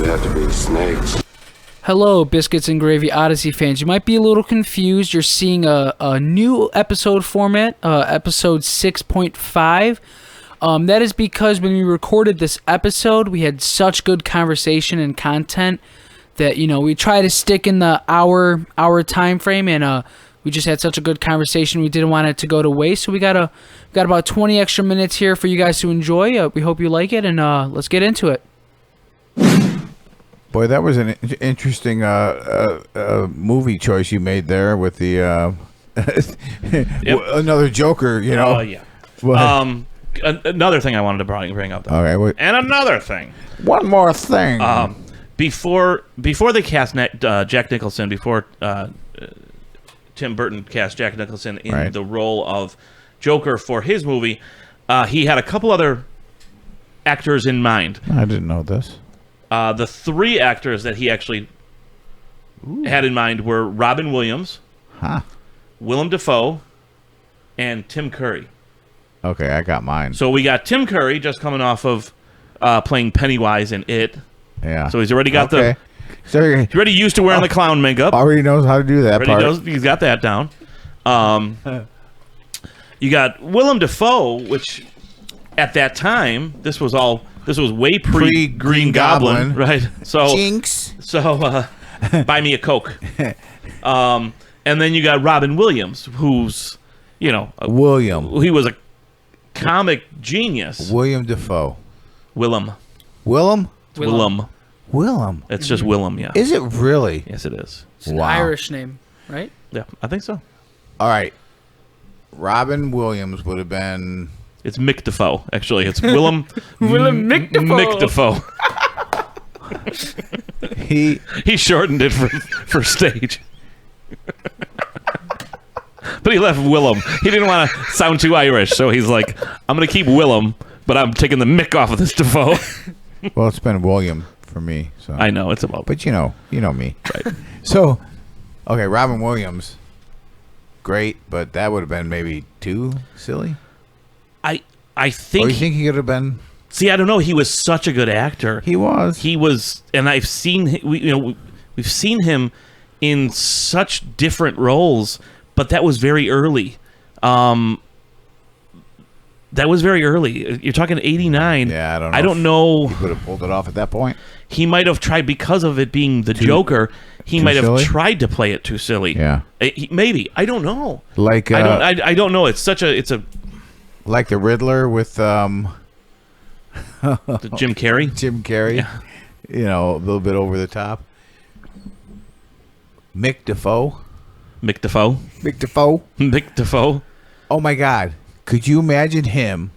have to be snakes. Hello, Biscuits and Gravy Odyssey fans. You might be a little confused. You're seeing a new episode format, episode 6.5. That is because when we recorded this episode, we had such good conversation and content that, we try to stick in the hour time frame, and we just had such a good conversation. We didn't want it to go to waste, so we got about 20 extra minutes here for you guys to enjoy. We hope you like it, and let's get into it. Boy, that was an interesting movie choice you made there with the another Joker. Oh yeah. What? Another thing I wanted to bring up. Okay. Wait. And another thing. One more thing. Before they cast Jack Nicholson, before Tim Burton cast Jack Nicholson in the role of Joker for his movie, he had a couple other actors in mind. I didn't know this. The three actors that he actually had in mind were Robin Williams, Willem Dafoe, and Tim Curry. Okay, I got mine. So we got Tim Curry just coming off of playing Pennywise in It. Yeah. So he's already got he's already used to wearing the clown makeup. Already knows how to do that part. He's got that down. You got Willem Dafoe, which at that time, this was way pre-Green Goblin, right? So Jinx. So buy me a Coke. And then you got Robin Williams, who's William. He was a comic genius. William Dafoe. Willem. Willem. It's just Willem, yeah. Is it really? Yes, it is. It's an Irish name, right? Yeah, I think so. All right. Robin Williams would have been... It's Mick Dafoe, actually. It's Willem Mick Dafoe. Mick Dafoe. He shortened it for stage. But he left Willem. He didn't want to sound too Irish, so he's like, I'm going to keep Willem, but I'm taking the Mick off of this Dafoe. Well, it's been William for me. So I know, it's about... But you know me. Right. So, okay, Robin Williams, great, but that would have been maybe too silly? I think... Or you think he could have been... See, I don't know. He was such a good actor. He was. And I've seen... We've seen him in such different roles, but that was very early. That was very early. You're talking 89. Yeah, I don't know. He could have pulled it off at that point. He might have tried, because of it being the Joker, he might have tried to play it too silly. Yeah. Maybe. I don't know. Like... I don't know. It's a... Like the Riddler with... Jim Carrey? Jim Carrey. Yeah. A little bit over the top. Mick Dafoe. Oh, my God. Could you imagine him?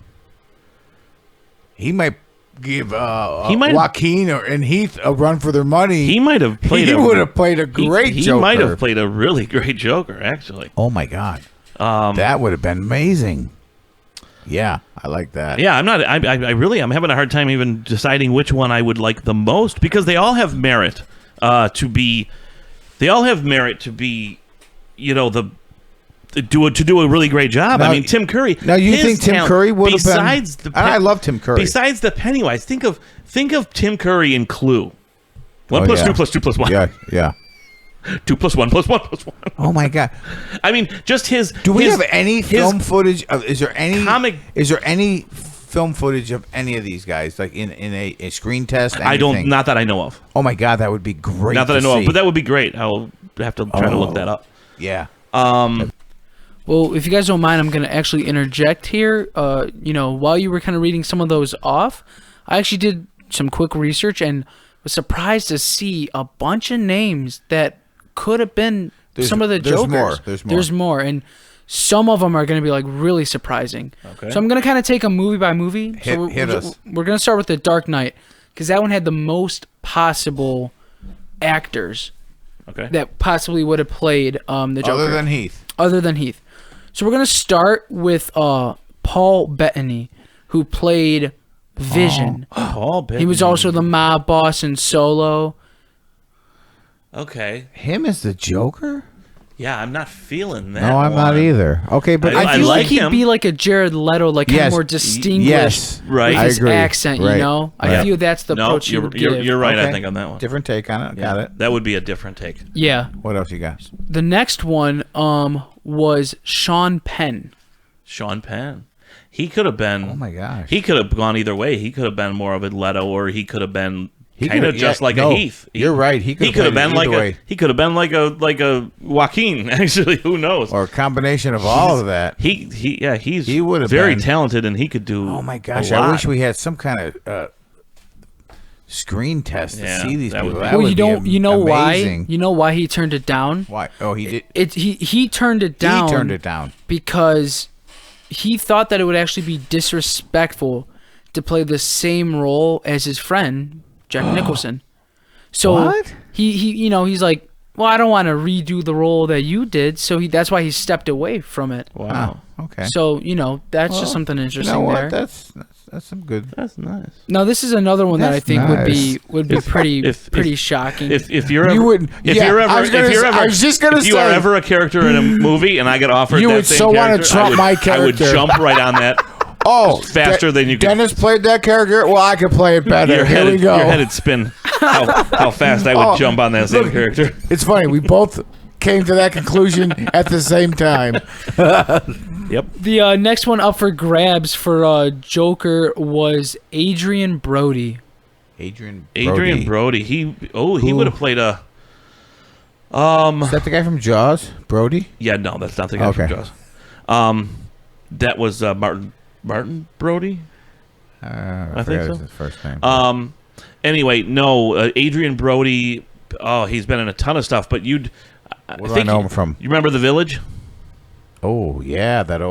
He might give Joaquin and Heath a run for their money. He might have played... He would have played a great Joker. He might have played a really great Joker, actually. Oh, my God. That would have been amazing. Yeah, I like that. Yeah, I'm having a hard time even deciding which one I would like the most, because they all have merit to be, to do a really great job. Now, I mean, Tim Curry. Now you think Tim Curry would have been? I love Tim Curry. Besides the Pennywise, think of Tim Curry in Clue. 1 + 2 + 2 + 1. Yeah. 2 + 1 + 1 + 1. Oh my God! I mean, just his. Do we have any film footage? Is there any comic? Is there any film footage of any of these guys, like in a screen test? Anything? I don't. Not that I know of. Oh my God, that would be great. Not that I know of, but that would be great. I'll have to try to look that up. Yeah. Well, if you guys don't mind, I'm going to actually interject here. While you were kind of reading some of those off, I actually did some quick research and was surprised to see a bunch of names that could have been some of the Jokers. There's more. And some of them are going to be like really surprising. Okay. So I'm going to kind of take a movie by movie. Hit us. We're going to start with The Dark Knight, because that one had the most possible actors that possibly would have played the Joker. Other than Heath. So we're going to start with Paul Bettany, who played Vision. Paul Bettany. He was also the mob boss in Solo. Okay. Him as the Joker? Yeah, I'm not feeling that. No, I'm not either. Okay, but I feel like he'd him. be like a Jared Leto, like kind of more distinguished. Yes, with his accent. Right. You know, I feel that's the approach you would give. You're right. I think on that one. Different take on it. Got it. That would be a different take. Yeah. What else you got? The next one was Sean Penn. Sean Penn. He could have been. Oh my gosh. He could have gone either way. He could have been more of a Leto, or he could have been kind of just like a Heath. You're right. He could have been like he could have been like a Joaquin. Actually, who knows? Or a combination of all of that. He would have very been talented, and he could do. Oh my gosh! I wish we had some kind of screen test to see these people. Well, you know why? You know why he turned it down? Why? Oh, he did. He turned it down. He turned it down because he thought that it would actually be disrespectful to play the same role as his friend Jack Nicholson. So what? he's like, well, I don't want to redo the role that you did, so that's why he stepped away from it. Wow. Okay. So that's just something interesting. You know there. That's some good. That's nice. Now this is another one that I think would be pretty shocking. If you're ever, you wouldn't. If you're ever, I was just gonna say, if you are ever a character in a movie and I get offered you that would same so want character, to trump my character. I would jump right on that. Oh, faster than you can. Dennis played that character. Well, I could play it better. Here we go. Your head would spin. How fast I would jump on that same character. It's funny. We both came to that conclusion at the same time. Yep. The next one up for grabs for Joker was Adrian Brody. Adrian Brody. He would have played a. Is that the guy from Jaws? Brody? Yeah, no, that's not the guy from Jaws. That was Martin Brody. I think so. His first name. Anyway, no, Adrian Brody. Oh, he's been in a ton of stuff. But Where do I know him from? You remember The Village? Oh yeah, that's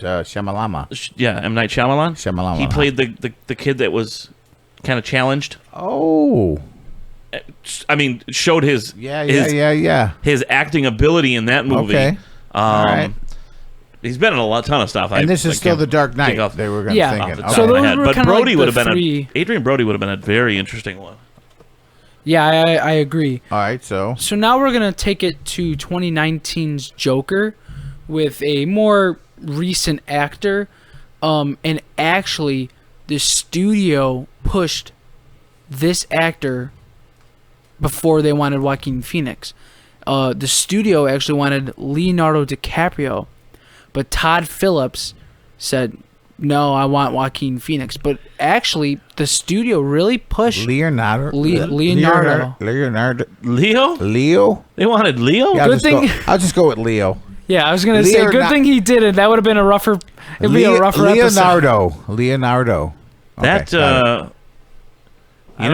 Shyamalama. Yeah, M. Night Shyamalan. He played the kid that was kind of challenged. Oh. I mean, showed his his acting ability in that movie. Okay. All right. He's been in a ton of stuff. And this is still The Dark Knight. They were going to think it. So those were but Brody like would have been Adrian Brody would have been a very interesting one. Yeah, I agree. All right, so now we're gonna take it to 2019's Joker with a more recent actor, and actually the studio pushed this actor before they wanted Joaquin Phoenix. The studio actually wanted Leonardo DiCaprio. But Todd Phillips said, no, I want Joaquin Phoenix. But actually, the studio really pushed Leonardo. Leo? Leo? They wanted Leo? Yeah, good thing. I'll just go with Leo. Yeah, I was going to say, good thing he did it. That would have been a rougher episode. Leonardo. Okay, I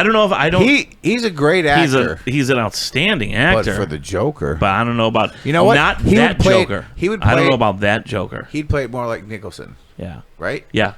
don't know if He's a great actor. He's an outstanding actor. But for the Joker. But I don't know about what? Not that Joker. I don't know about that Joker. He'd play it more like Nicholson. Yeah. Right? Yeah.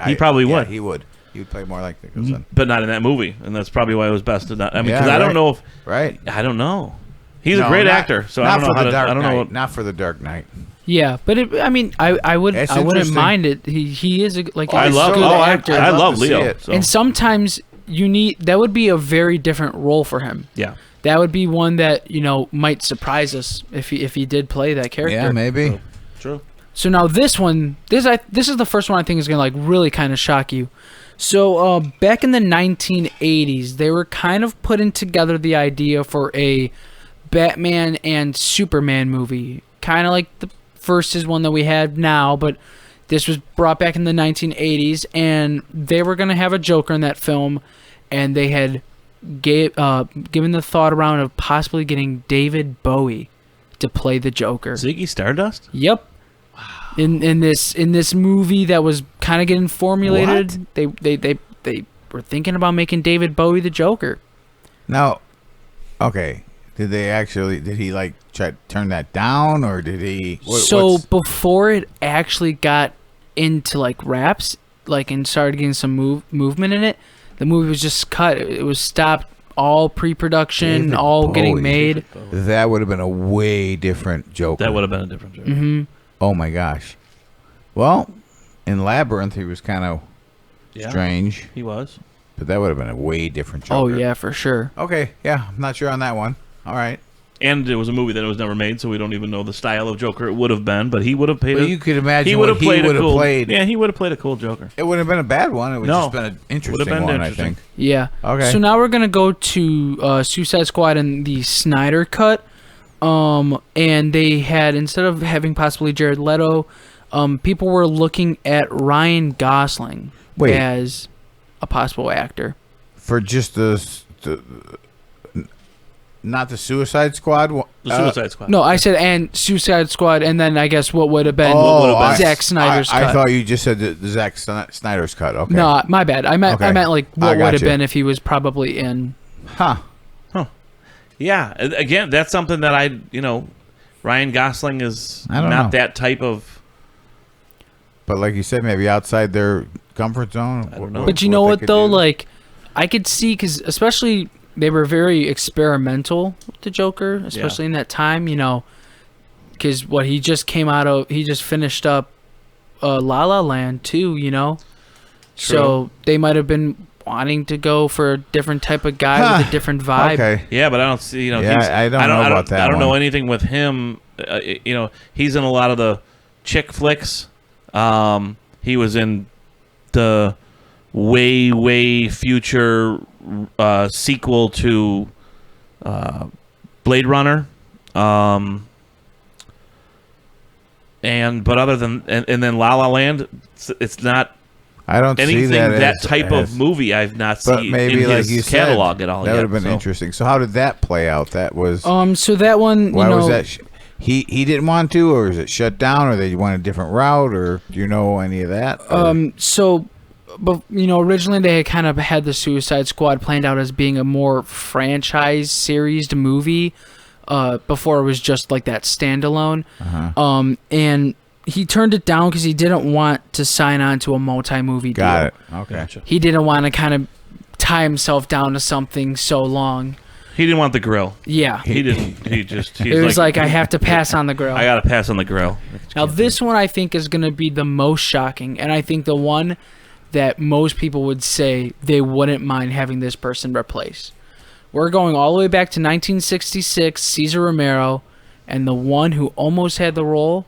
He probably would. He would. He would play more like Nicholson. But not in that movie, and that's probably why it was best to not. I mean, because I don't know if. Right. I don't know. He's a great actor, so I don't know how to. I don't know. Not for the Dark Knight. Yeah, but I wouldn't mind it. He is I love Leo. So. And sometimes that would be a very different role for him. Yeah. That would be one that, might surprise us if he did play that character. Yeah, maybe. True. So now this is the first one I think is going to really kind of shock you. So back in the 1980s, they were kind of putting together the idea for a Batman and Superman movie, kind of like the first is one that we have now, but this was brought back in the 1980s, and they were going to have a Joker in that film, and they had given the thought around of possibly getting David Bowie to play the Joker. Ziggy Stardust? Yep. Wow. In this movie that was kind of getting formulated, they were thinking about making David Bowie the Joker. Now, okay. Did he try to turn that down, or did he? Before it actually got into wraps, and started getting some movement in it, the movie was just cut. It was stopped, all pre-production, getting made. That would have been a way different Joker. That would have been a different Joker. Mm-hmm. Oh my gosh. Well, in Labyrinth, he was kind of strange. He was, but that would have been a way different Joker. Oh yeah, for sure. Okay, yeah, I'm not sure on that one. All right. And it was a movie that was never made, so we don't even know the style of Joker it would have been. But he would have played. But you could imagine he what would have he played. would have played. Yeah, he would have played a cool Joker. It wouldn't have been a bad one. It would No. just been an interesting Would have been one, interesting. I think. Yeah. Okay. So now we're gonna go to Suicide Squad and the Snyder cut. And they had, instead of having possibly Jared Leto, people were looking at Ryan Gosling as a possible actor For just the not the Suicide Squad. The Suicide Squad. No, I said and Suicide Squad, and then I guess what would have been Zack Snyder's cut. I thought you just said the Zack Snyder's cut. Okay. No, my bad. I meant like what would have been if he was probably in. Huh. Yeah. Again, that's something that Ryan Gosling is not that type of. But like you said, maybe outside their comfort zone. I don't know. But you know what though? Like, I could see, because especially they were very experimental with the Joker, especially in that time. Because he just finished up La La Land too. True. So they might have been wanting to go for a different type of guy with a different vibe. Okay. Yeah, but I don't see. I don't know about that. I don't know one. anything with him. He's in a lot of the chick flicks. He was in the way future sequel to Blade Runner. But other than and then La La Land, it's not. I don't anything see that type of movie I've not seen maybe in like his you catalog said, at all. That would have been interesting. So how did that play out? That was So that one. Why was that? He didn't want to, or is it shut down, or they went a different route, or do you know any of that? But originally they had kind of had the Suicide Squad planned out as being a more franchise series movie, before it was just like that standalone. And he turned it down because he didn't want to sign on to a multi-movie deal. Got it. Okay. Gotcha. He didn't want to kind of tie himself down to something so long. He didn't want the grill. Yeah. He didn't. He's it was like I have to pass on the grill. I got to pass on the grill. Now this one I think is going to be the most shocking, and I think the one that most people would say they wouldn't mind having this person replace. We're going all the way back to 1966, Cesar Romero, and the one who almost had the role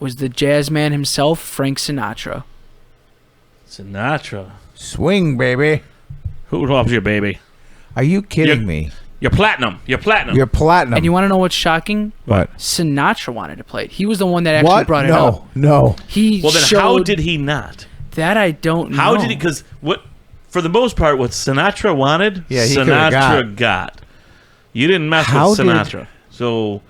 was the jazz man himself, Frank Sinatra. Sinatra. Swing, baby. Who loves you, baby? Are you kidding me? You're platinum. You're platinum. You're platinum. And you want to know what's shocking? What? Sinatra wanted to play it. He was the one that actually brought it up. No. Well, then how did he not? That I don't know. How did he? Because for the most part, what Sinatra wanted, Sinatra got. You didn't mess with Sinatra. So.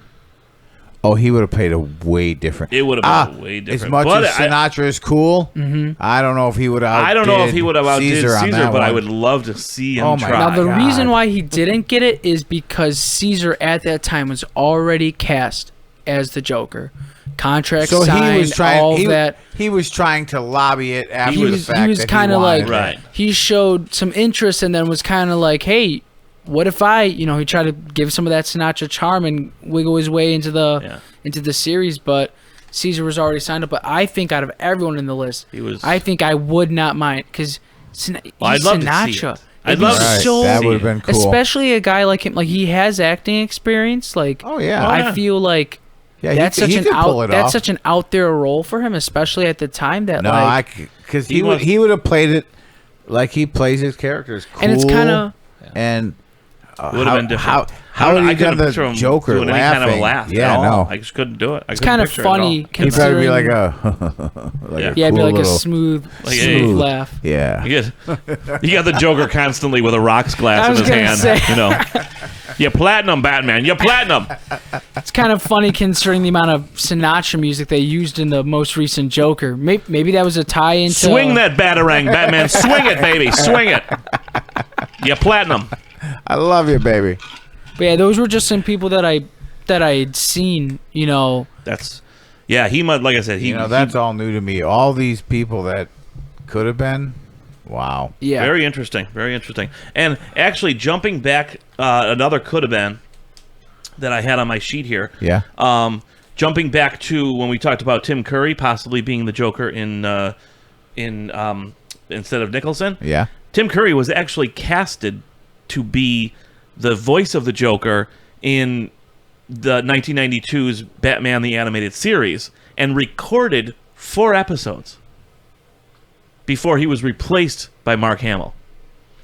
Oh, he would have played a way different. It would have been way different. As much as Sinatra is cool, I don't know if he would have. I don't know if he would have outdid Caesar, but I would love to see him try. Now, the reason why he didn't get it is because Caesar at that time was already cast as the Joker. Contract signed, he was trying, all that. He was trying to lobby it after the fact. He was kind of like, right. He showed some interest and then was kind of like, hey, what if he tried to give some of that Sinatra charm and wiggle his way into the series, but Caesar was already signed up. But I think out of everyone in the list, I think I would not mind, because I'd love Sinatra. To see it. I'd love to see that would have been cool. Especially a guy like him, like he has acting experience. Like, I feel like that's such an out there role for him, especially at the time that because he would have played it like he plays his characters, cool, and it's kind of and. Would have been different. How would he done the Joker doing laughing? Any kind of a laugh? Yeah, no. I just couldn't do it. It's kind of funny. He'd probably be like a it'd be like a smooth laugh. Yeah. You got the Joker constantly with a rocks glass in his hand. You're platinum, Batman. You're platinum. It's kind of funny considering the amount of Sinatra music they used in the most recent Joker. Maybe that was a tie into. Swing that batarang, Batman. Swing it, baby. Swing it. You're platinum. I love you, baby. But yeah, those were just some people that I had seen. He might. Like I said, that's all new to me. All these people that could have been. Wow. Yeah. Very interesting. Very interesting. And actually, jumping back, another could have been that I had on my sheet here. Yeah. Jumping back to when we talked about Tim Curry possibly being the Joker in instead of Nicholson. Yeah. Tim Curry was actually casted to be the voice of the Joker in the 1992's Batman the Animated Series and recorded 4 episodes before he was replaced by Mark Hamill.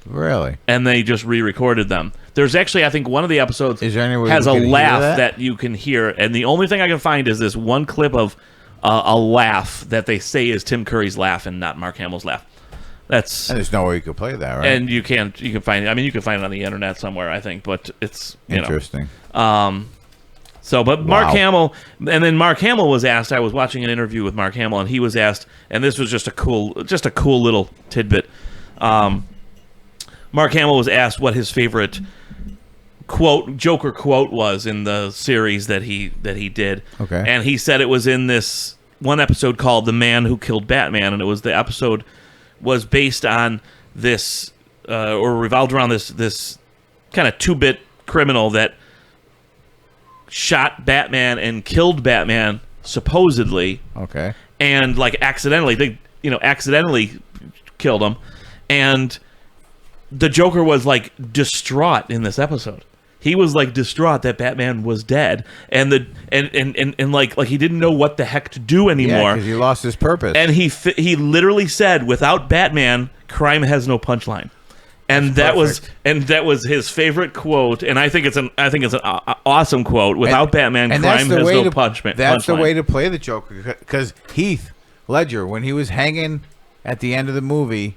Really? And they just re-recorded them. There's actually, I think, one of the episodes has a laugh that you can hear, and the only thing I can find is this one clip of a laugh that they say is Tim Curry's laugh and not Mark Hamill's laugh. And there's no way you could play that, right? And you can find it. I mean, you can find it on the internet somewhere, I think, but it's interesting. Mark Hamill, and then Mark Hamill was asked. I was watching an interview with Mark Hamill, and he was asked, and this was just a cool little tidbit. Mark Hamill was asked what his favorite Joker quote was in the series that he did. Okay. And he said it was in this one episode called "The Man Who Killed Batman," and it was the episode was based on this or revolved around this kind of 2-bit criminal that shot Batman and killed Batman supposedly. Okay. And like accidentally killed him, and the Joker was like distraught in this episode. He was like distraught that Batman was dead, and like he didn't know what the heck to do anymore. Yeah, because he lost his purpose. And he literally said, "Without Batman, crime has no punchline." And that was his favorite quote, and I think it's an awesome quote. Without Batman, crime has no punchline. That's the way to play the Joker, because Heath Ledger, when he was hanging at the end of the movie,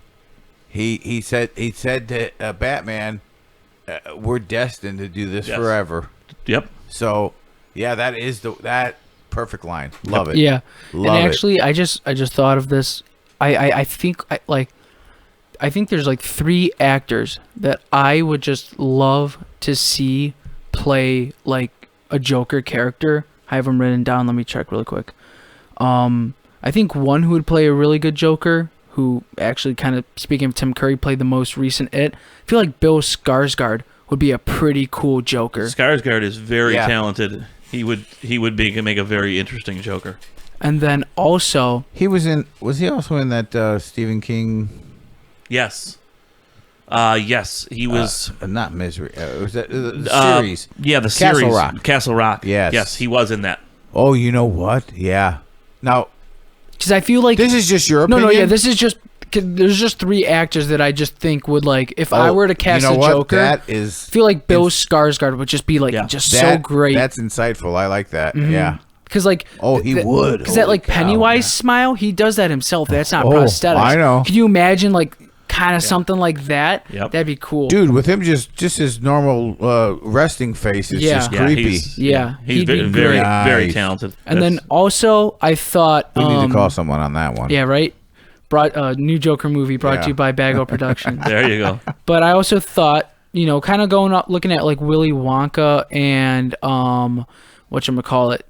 he said to Batman, "We're destined to do this forever." Yep. So, yeah, that is that perfect line. Love it. Yeah. Love and actually, it. I just thought of this. I think there's like 3 actors that I would just love to see play like a Joker character. I have them written down. Let me check really quick. I think one who would play a really good Joker, who actually kind of, speaking of Tim Curry, played the most recent It. I feel like Bill Skarsgård would be a pretty cool Joker. Skarsgård is very talented. He would make a very interesting Joker. And then also, was he also in that Stephen King? Yes. Yes, he was not Misery. Was that the series? Yeah, the Castle series Rock. Castle Rock. Yes. Yes, he was in that. Oh, you know what? Yeah. Now, because I feel like this is just your opinion. No, yeah, this is just. There's just 3 actors that I just think would like. If I were to cast a Joker, I feel like Bill Skarsgård would just be like so great. That's insightful. I like that. Mm-hmm. Yeah. Because like, he would. Because that like Pennywise smile, he does that himself. That's not prosthetics. I know. Can you imagine like kind of something like that? Yep. That'd be cool, dude. With him, just his normal resting face is just creepy. He's very talented. And then also, I thought we need to call someone on that one. Yeah, right. New Joker movie brought to you by BAGO Productions. There you go. But I also thought, kind of going up, looking at like Willy Wonka and whatchamacallit,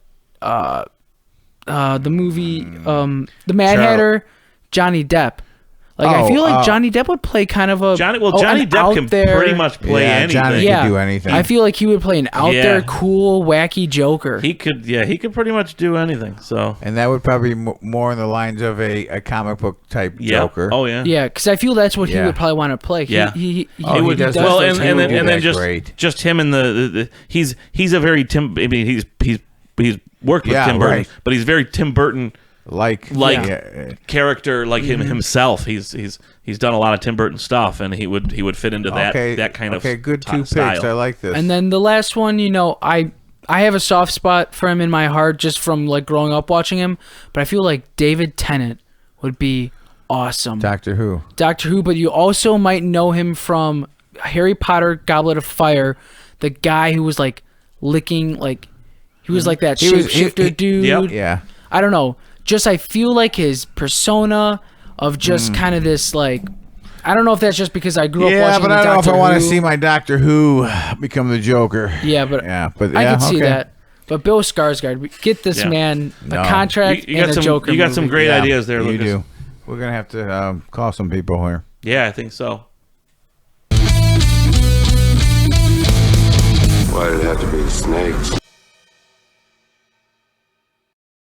the movie, the Mad Hatter, Johnny Depp. Like I feel like Johnny Depp would play kind of a Johnny Depp can pretty much play anything. Johnny can do anything. I feel like he would play an out there, cool, wacky Joker. He could pretty much do anything. So, and that would probably be more in the lines of a comic book type Joker. Oh yeah, yeah, because I feel that's what he would probably want to play. He does well, and then just him and the he's a very Tim. I mean, he's worked with Tim Burton, but he's very Tim Burton. Like character, like himself. He's done a lot of Tim Burton stuff, and he would fit into that kind of good 2 picks. style. I like this. And then the last one, I have a soft spot for him in my heart just from like growing up watching him, but I feel like David Tennant would be awesome. Doctor Who, but you also might know him from Harry Potter Goblet of Fire, the guy who was like licking, like he was like that shapeshifter dude. Yep. Yeah, I don't know. Just I feel like his persona of just kind of this like, I don't know if that's just because I grew up watching. Yeah, but I don't know if I want to see my Doctor Who become the Joker. Yeah, but I could see that. But Bill Skarsgård, get this man a contract and a Joker. You got some great ideas there, Lucas. You do. We're gonna have to call some people here. Yeah, I think so. Why did it have to be the snakes?